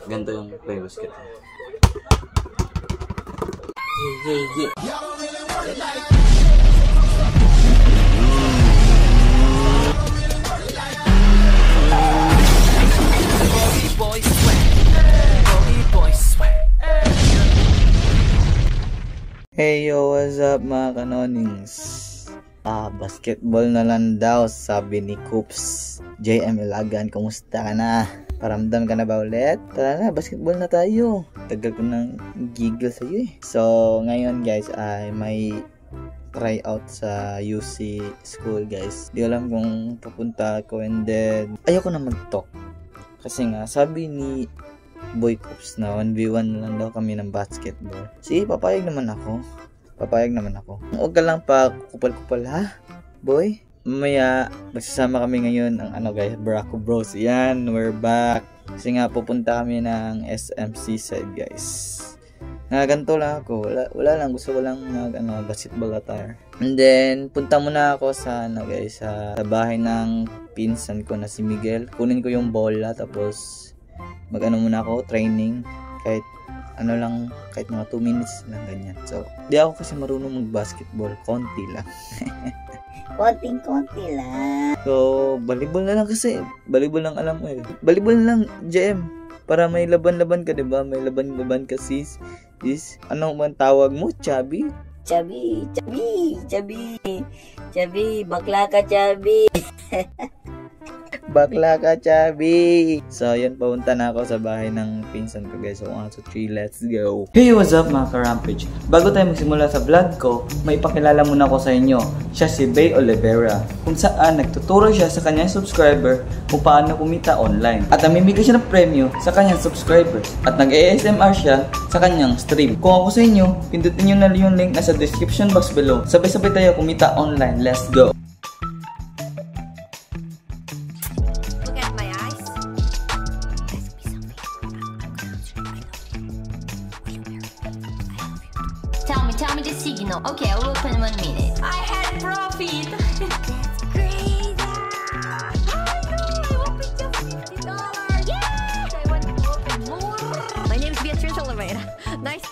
Ganito yung play basket. Hey yo, what's up mga kanonings? Basketball na lang daw, sabi ni Coops. JM Ilagan, kumusta ka na? Paramdam ka na ba ulit? Tara na, basketball na tayo. Tagal ko nang gigil sa'yo eh. So, ngayon guys ay may try out sa UC school guys. Di alam kung pupunta ako and then ayoko na mag-talk. Kasi nga, sabi ni Boy Coops na 1v1 lang daw kami ng basketball. Sige, papayag naman ako. Huwag ka lang pa kupal-kupal ha, boy. Mamaya, magsasama kami ngayon ang guys, Barako Bros. Yan, we're back. Kasi nga, pupunta kami ng SMC side guys. Ganito lang ako. Wala lang. Gusto ko lang basketball attire. And then, punta muna ako sa guys, sa bahay ng pinsan ko na si Miguel. Kunin ko yung bola tapos muna ako, training. Kahit mga 2 minutes lang ganyan. So, di ako kasi marunong mag-basketball. Konti lang. Konting-konti lang. So, volleyball na lang kasi. Volleyball lang alam mo eh. Volleyball na lang, JM. Para may laban-laban ka, diba? May laban-laban ka, sis. Ano man tawag mo? Chubby? Chubby. Bakla ka, chubby. Bakla ka, chubby. So, yun, papunta na ako sa bahay ng pinsan ko, guys. So, 1, 2, 3, let's go. Hey, what's up, mga ka-Rampage? Bago tayo magsimula sa vlog ko, may ipakilala muna ko sa inyo. Siya si Bay Olivera, kung saan nagtuturo siya sa kanyang subscriber kung paano kumita online. At namimigay siya ng premyo sa kanyang subscribers. At nag-ASMR siya sa kanyang stream. Kung ako sa inyo, pindutin nyo na yung link na sa description box below. Sabay-sabay tayo kumita online. Let's go! Tell me the signal. Okay, I will open 1 minute. I had profit. That's crazy. I opened just $50. Yes! I want to open more. My name is Beatrice Oliveira. Nice.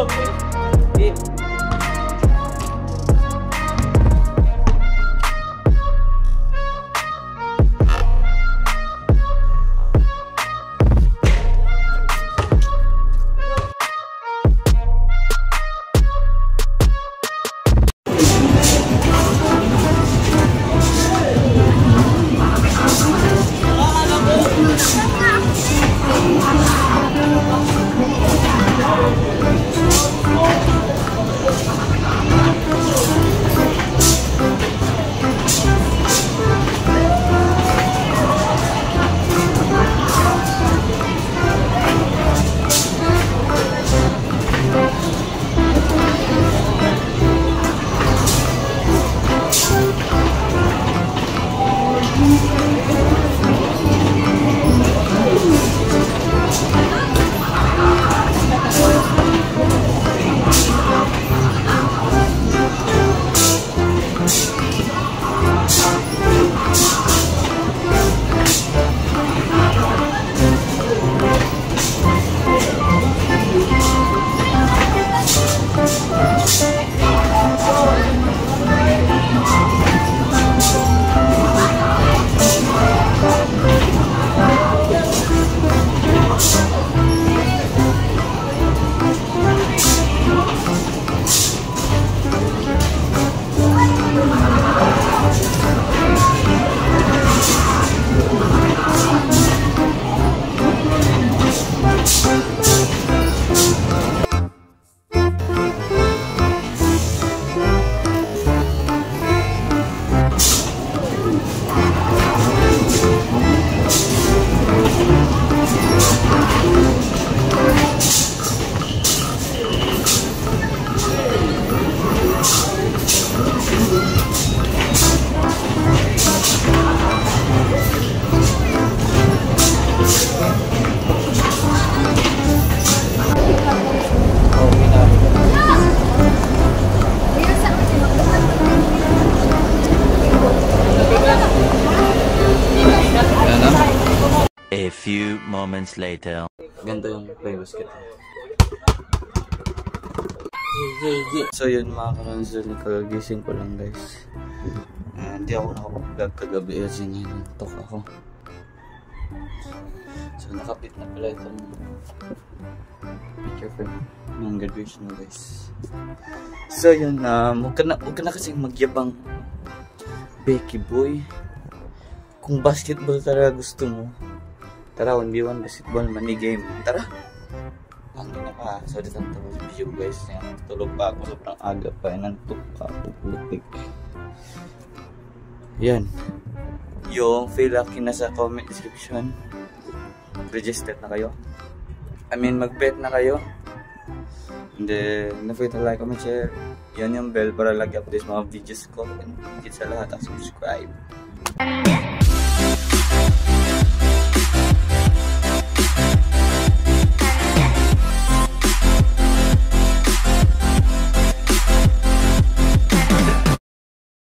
Game. A few moments later. Ganito yung play basket. So yun mga kanonsul, kagising ko lang guys. Hindi ako nakapag-vlog kagabi kasi nantok ako. So nakapit na pala itong picture frame ng graduation mo guys. So yun, huwag ka na kasing magyabang Becky boy. Kung basketball talaga gusto mo, tara 1v1 basketball money game. Tara. Hanggang na pa. So dito ang video guys. Tulog pa ako. Sobrang aga pa. Nantok pa ako. Putik. Yan. Yung feel lucky na sa comment description. Register na kayo. Mag-bet na kayo. And then, don't forget to like, comment, share. Yan yung bell para lagi updates mga videos ko. And higit sa lahat ang subscribe.